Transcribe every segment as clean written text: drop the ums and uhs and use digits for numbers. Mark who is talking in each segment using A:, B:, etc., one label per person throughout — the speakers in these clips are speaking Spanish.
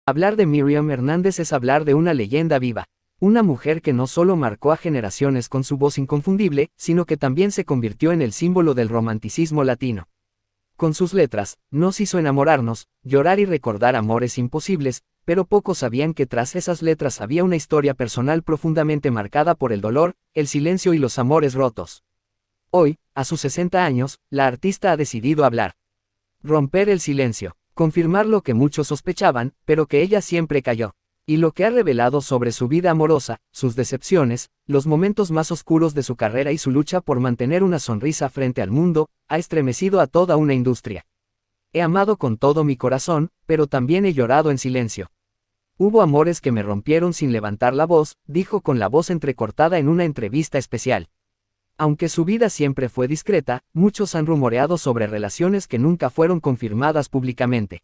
A: Hablar de Miriam Hernández es hablar de una leyenda viva. Una mujer que no solo marcó a generaciones con su voz inconfundible, sino que también se convirtió en el símbolo del romanticismo latino. Con sus letras, nos hizo enamorarnos, llorar y recordar amores imposibles, pero pocos sabían que tras esas letras había una historia personal profundamente marcada por el dolor, el silencio y los amores rotos. Hoy, a sus 60 años, la artista ha decidido hablar. Romper el silencio. Confirmar lo que muchos sospechaban, pero que ella siempre calló. Y lo que ha revelado sobre su vida amorosa, sus decepciones, los momentos más oscuros de su carrera y su lucha por mantener una sonrisa frente al mundo, ha estremecido a toda una industria. He amado con todo mi corazón, pero también he llorado en silencio. Hubo amores que me rompieron sin levantar la voz, dijo con la voz entrecortada en una entrevista especial. Aunque su vida siempre fue discreta, muchos han rumoreado sobre relaciones que nunca fueron confirmadas públicamente.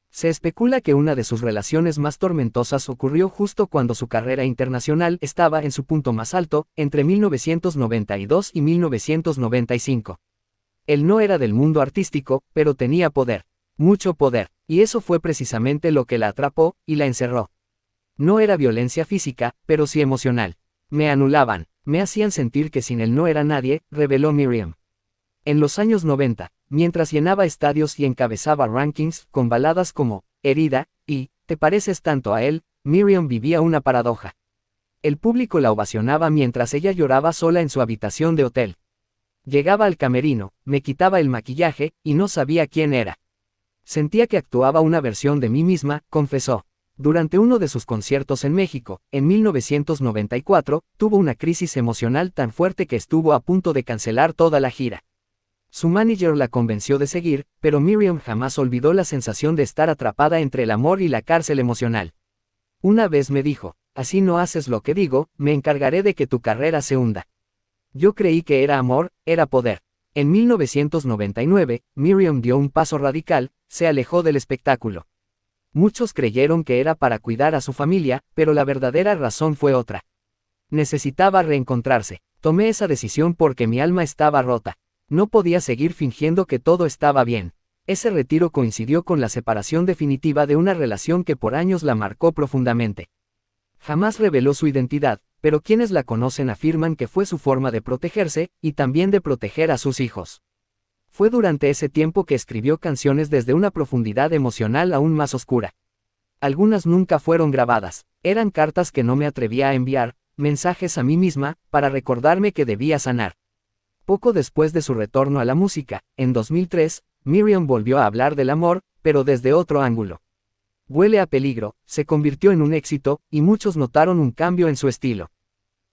A: Se especula que una de sus relaciones más tormentosas ocurrió justo cuando su carrera internacional estaba en su punto más alto, entre 1992 y 1995. Él no era del mundo artístico, pero tenía poder. Mucho poder, y eso fue precisamente lo que la atrapó y la encerró. No era violencia física, pero sí emocional. Me anulaban. Me hacían sentir que sin él no era nadie, reveló Miriam. En los años 90, mientras llenaba estadios y encabezaba rankings con baladas como Herida y Te pareces tanto a él, Miriam vivía una paradoja. El público la ovacionaba mientras ella lloraba sola en su habitación de hotel. Llegaba al camerino, me quitaba el maquillaje y no sabía quién era. Sentía que actuaba una versión de mí misma, confesó. Durante uno de sus conciertos en México, en 1994, tuvo una crisis emocional tan fuerte que estuvo a punto de cancelar toda la gira. Su manager la convenció de seguir, pero Miriam jamás olvidó la sensación de estar atrapada entre el amor y la cárcel emocional. Una vez me dijo, así no haces lo que digo, me encargaré de que tu carrera se hunda. Yo creí que era amor, era poder. En 1999, Miriam dio un paso radical, se alejó del espectáculo. Muchos creyeron que era para cuidar a su familia, pero la verdadera razón fue otra. Necesitaba reencontrarse. Tomé esa decisión porque mi alma estaba rota. No podía seguir fingiendo que todo estaba bien. Ese retiro coincidió con la separación definitiva de una relación que por años la marcó profundamente. Jamás reveló su identidad, pero quienes la conocen afirman que fue su forma de protegerse, y también de proteger a sus hijos. Fue durante ese tiempo que escribió canciones desde una profundidad emocional aún más oscura. Algunas nunca fueron grabadas, eran cartas que no me atrevía a enviar, mensajes a mí misma, para recordarme que debía sanar. Poco después de su retorno a la música, en 2003, Miriam volvió a hablar del amor, pero desde otro ángulo. Huele a peligro, se convirtió en un éxito, y muchos notaron un cambio en su estilo.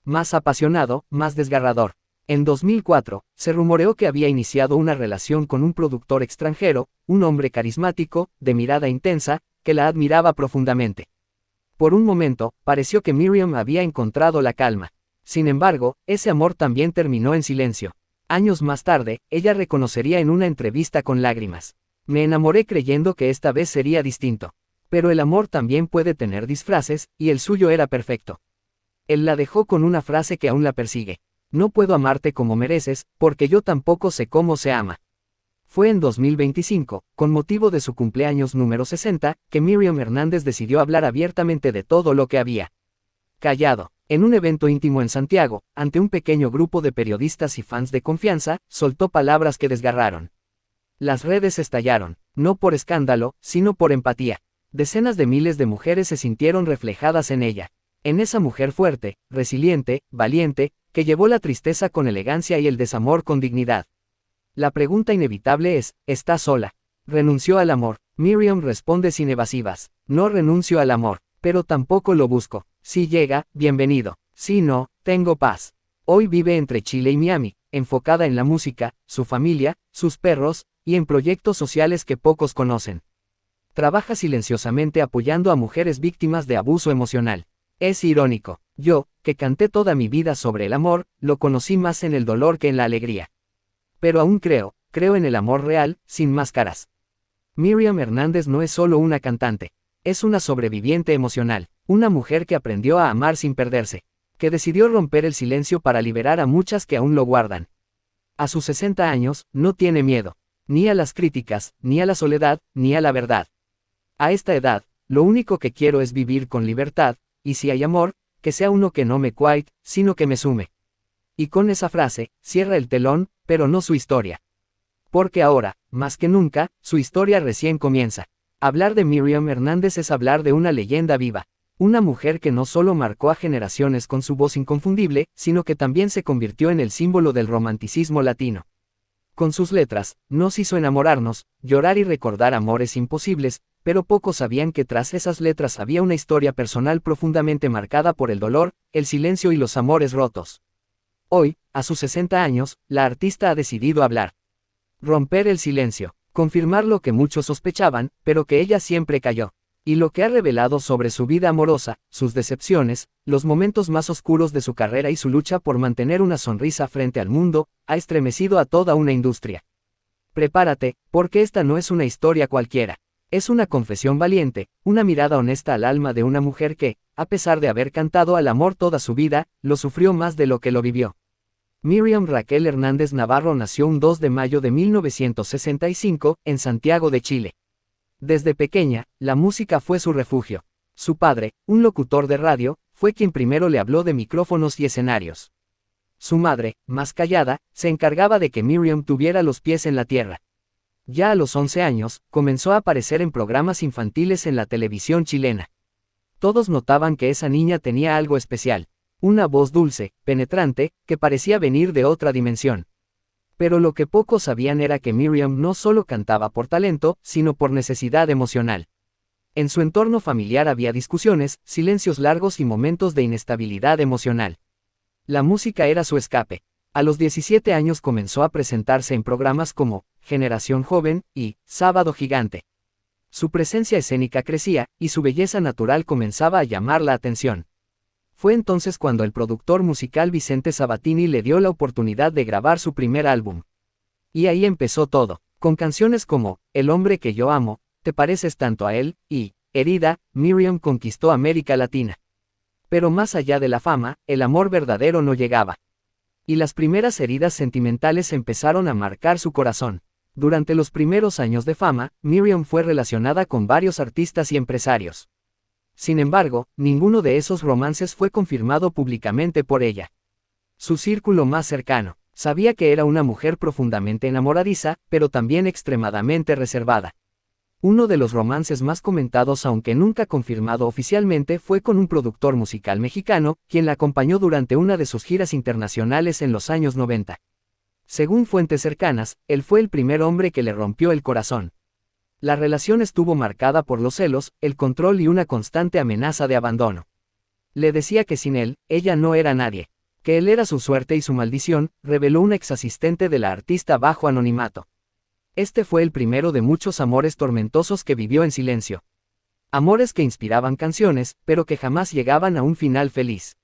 A: Más apasionado, más desgarrador. En 2004, se rumoreó que había iniciado una relación con un productor extranjero, un hombre carismático, de mirada intensa, que la admiraba profundamente. Por un momento, pareció que Miriam había encontrado la calma. Sin embargo, ese amor también terminó en silencio. Años más tarde, ella reconocería en una entrevista con lágrimas. Me enamoré creyendo que esta vez sería distinto. Pero el amor también puede tener disfraces, y el suyo era perfecto. Él la dejó con una frase que aún la persigue. No puedo amarte como mereces, porque yo tampoco sé cómo se ama. Fue en 2025, con motivo de su cumpleaños número 60, que Miriam Hernández decidió hablar abiertamente de todo lo que había callado. En un evento íntimo en Santiago, ante un pequeño grupo de periodistas y fans de confianza, soltó palabras que desgarraron. Las redes estallaron, no por escándalo, sino por empatía. Decenas de miles de mujeres se sintieron reflejadas en ella. En esa mujer fuerte, resiliente, valiente, que llevó la tristeza con elegancia y el desamor con dignidad. La pregunta inevitable es, ¿está sola? ¿Renunció al amor? Miriam responde sin evasivas. No renuncio al amor, pero tampoco lo busco. Si llega, bienvenido. Si no, tengo paz. Hoy vive entre Chile y Miami, enfocada en la música, su familia, sus perros, y en proyectos sociales que pocos conocen. Trabaja silenciosamente apoyando a mujeres víctimas de abuso emocional. Es irónico. Yo, que canté toda mi vida sobre el amor, lo conocí más en el dolor que en la alegría. Pero aún creo en el amor real, sin máscaras. Miriam Hernández no es solo una cantante. Es una sobreviviente emocional, una mujer que aprendió a amar sin perderse, que decidió romper el silencio para liberar a muchas que aún lo guardan. A sus 60 años, no tiene miedo, ni a las críticas, ni a la soledad, ni a la verdad. A esta edad, Lo único que quiero es vivir con libertad, y si hay amor, que sea uno que no me quite, sino que me sume. Y con esa frase, cierra el telón, pero no su historia. Porque ahora, más que nunca, su historia recién comienza. Hablar de Miriam Hernández es hablar de una leyenda viva. Una mujer que no solo marcó a generaciones con su voz inconfundible, sino que también se convirtió en el símbolo del romanticismo latino. Con sus letras, nos hizo enamorarnos, llorar y recordar amores imposibles, pero pocos sabían que tras esas letras había una historia personal profundamente marcada por el dolor, el silencio y los amores rotos. Hoy, a sus 60 años, la artista ha decidido hablar. Romper el silencio, confirmar lo que muchos sospechaban, pero que ella siempre calló. Y lo que ha revelado sobre su vida amorosa, sus decepciones, los momentos más oscuros de su carrera y su lucha por mantener una sonrisa frente al mundo, ha estremecido a toda una industria. Prepárate, porque esta no es una historia cualquiera. Es una confesión valiente, una mirada honesta al alma de una mujer que, a pesar de haber cantado al amor toda su vida, lo sufrió más de lo que lo vivió. Miriam Raquel Hernández Navarro nació un 2 de mayo de 1965, en Santiago de Chile. Desde pequeña, la música fue su refugio. Su padre, un locutor de radio, fue quien primero le habló de micrófonos y escenarios. Su madre, más callada, se encargaba de que Miriam tuviera los pies en la tierra. Ya a los 11 años, comenzó a aparecer en programas infantiles en la televisión chilena. Todos notaban que esa niña tenía algo especial. Una voz dulce, penetrante, que parecía venir de otra dimensión. Pero lo que pocos sabían era que Miriam no solo cantaba por talento, sino por necesidad emocional. En su entorno familiar había discusiones, silencios largos y momentos de inestabilidad emocional. La música era su escape. A los 17 años comenzó a presentarse en programas como Generación Joven y Sábado Gigante. Su presencia escénica crecía, y su belleza natural comenzaba a llamar la atención. Fue entonces cuando el productor musical Vicente Sabatini le dio la oportunidad de grabar su primer álbum. Y ahí empezó todo, con canciones como El hombre que yo amo, Te pareces tanto a él, y Herida. Miriam conquistó América Latina. Pero más allá de la fama, el amor verdadero no llegaba. Y las primeras heridas sentimentales empezaron a marcar su corazón. Durante los primeros años de fama, Miriam fue relacionada con varios artistas y empresarios. Sin embargo, ninguno de esos romances fue confirmado públicamente por ella. Su círculo más cercano sabía que era una mujer profundamente enamoradiza, pero también extremadamente reservada. Uno de los romances más comentados, aunque nunca confirmado oficialmente, fue con un productor musical mexicano, quien la acompañó durante una de sus giras internacionales en los años 90. Según fuentes cercanas, él fue el primer hombre que le rompió el corazón. La relación estuvo marcada por los celos, el control y una constante amenaza de abandono. Le decía que sin él, ella no era nadie. Que él era su suerte y su maldición, reveló una exasistente de la artista bajo anonimato. Este fue el primero de muchos amores tormentosos que vivió en silencio. Amores que inspiraban canciones, pero que jamás llegaban a un final feliz.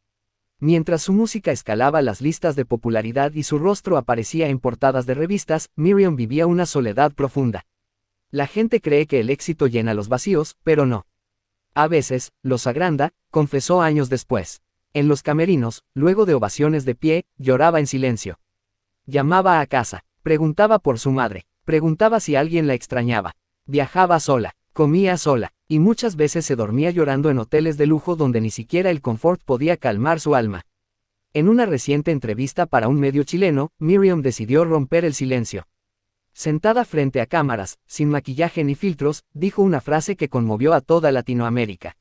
A: Mientras su música escalaba las listas de popularidad y su rostro aparecía en portadas de revistas, Miriam vivía una soledad profunda. La gente cree que el éxito llena los vacíos, pero no. A veces, los agranda, confesó años después. En los camerinos, luego de ovaciones de pie, lloraba en silencio. Llamaba a casa, preguntaba por su madre, preguntaba si alguien la extrañaba. Viajaba sola, comía sola, y muchas veces se dormía llorando en hoteles de lujo donde ni siquiera el confort podía calmar su alma. En una reciente entrevista para un medio chileno, Miriam decidió romper el silencio. Sentada frente a cámaras, sin maquillaje ni filtros, dijo una frase que conmovió a toda Latinoamérica.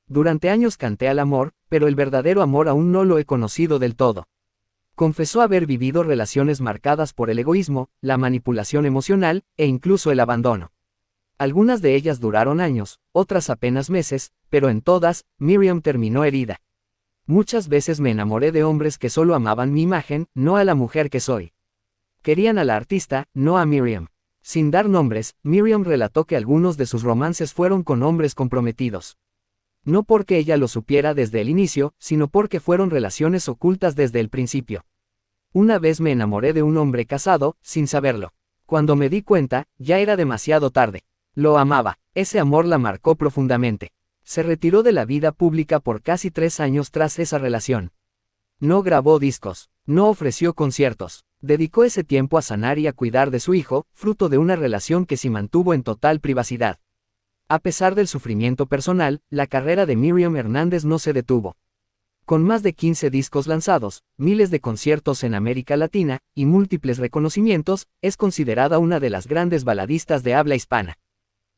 A: Durante años canté al amor, pero el verdadero amor aún no lo he conocido del todo. Confesó haber vivido relaciones marcadas por el egoísmo, la manipulación emocional, e incluso el abandono. Algunas de ellas duraron años, otras apenas meses, pero en todas, Miriam terminó herida. Muchas veces me enamoré de hombres que solo amaban mi imagen, no a la mujer que soy. Querían a la artista, no a Miriam. Sin dar nombres, Miriam relató que algunos de sus romances fueron con hombres comprometidos. No porque ella lo supiera desde el inicio, sino porque fueron relaciones ocultas desde el principio. Una vez me enamoré de un hombre casado, sin saberlo. Cuando me di cuenta, ya era demasiado tarde. Lo amaba, ese amor la marcó profundamente. Se retiró de la vida pública por casi 3 años tras esa relación. No grabó discos, no ofreció conciertos. Dedicó ese tiempo a sanar y a cuidar de su hijo, fruto de una relación que se mantuvo en total privacidad. A pesar del sufrimiento personal, la carrera de Miriam Hernández no se detuvo. Con más de 15 discos lanzados, miles de conciertos en América Latina, y múltiples reconocimientos, es considerada una de las grandes baladistas de habla hispana.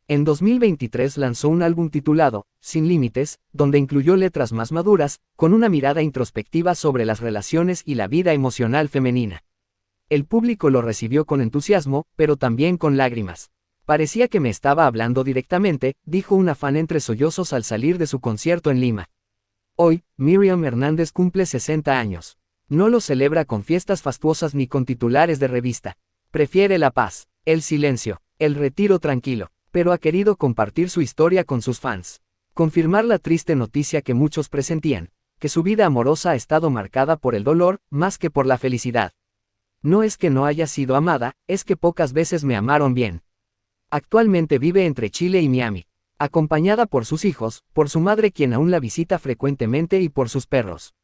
A: En 2023 lanzó un álbum titulado Sin Límites, donde incluyó letras más maduras, con una mirada introspectiva sobre las relaciones y la vida emocional femenina. El público lo recibió con entusiasmo, pero también con lágrimas. Parecía que me estaba hablando directamente, dijo una fan entre sollozos al salir de su concierto en Lima. Hoy, Miriam Hernández cumple 60 años. No lo celebra con fiestas fastuosas ni con titulares de revista. Prefiere la paz, el silencio, el retiro tranquilo, pero ha querido compartir su historia con sus fans. Confirmar la triste noticia que muchos presentían, que su vida amorosa ha estado marcada por el dolor, más que por la felicidad. No es que no haya sido amada, es que pocas veces me amaron bien. Actualmente vive entre Chile y Miami, acompañada por sus hijos, por su madre quien aún la visita frecuentemente y por sus perros.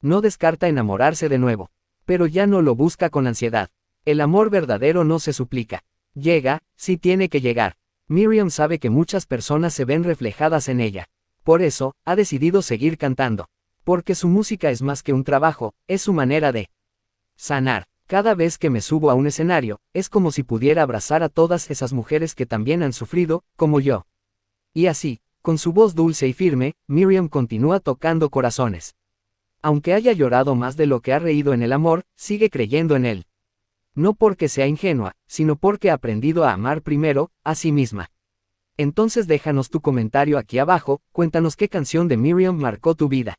A: No descarta enamorarse de nuevo, pero ya no lo busca con ansiedad. El amor verdadero no se suplica. Llega, si tiene que llegar. Miriam sabe que muchas personas se ven reflejadas en ella. Por eso, ha decidido seguir cantando. Porque su música es más que un trabajo, es su manera de sanar. Cada vez que me subo a un escenario, es como si pudiera abrazar a todas esas mujeres que también han sufrido, como yo. Y así, con su voz dulce y firme, Miriam continúa tocando corazones. Aunque haya llorado más de lo que ha reído en el amor, sigue creyendo en él. No porque sea ingenua, sino porque ha aprendido a amar primero, a sí misma. Entonces déjanos tu comentario aquí abajo, cuéntanos qué canción de Miriam marcó tu vida.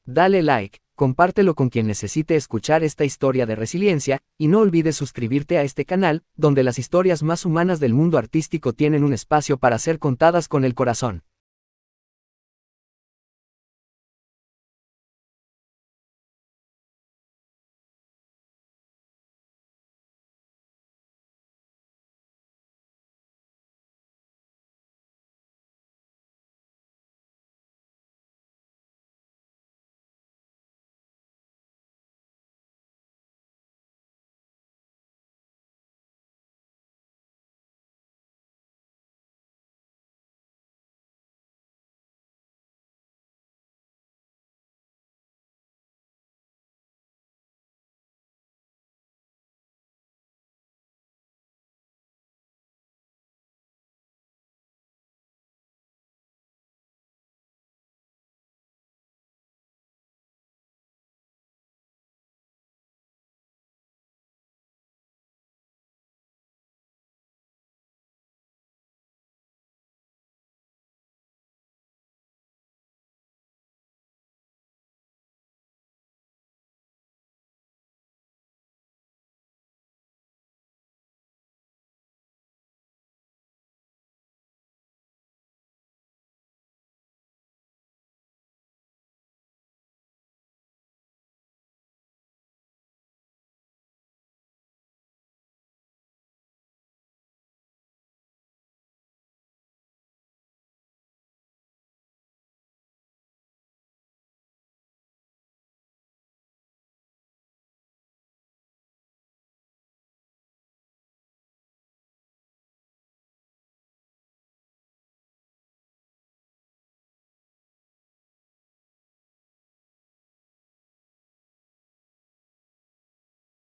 A: Dale like, compártelo con quien necesite escuchar esta historia de resiliencia, y no olvides suscribirte a este canal, donde las historias más humanas del mundo artístico tienen un espacio para ser contadas con el corazón.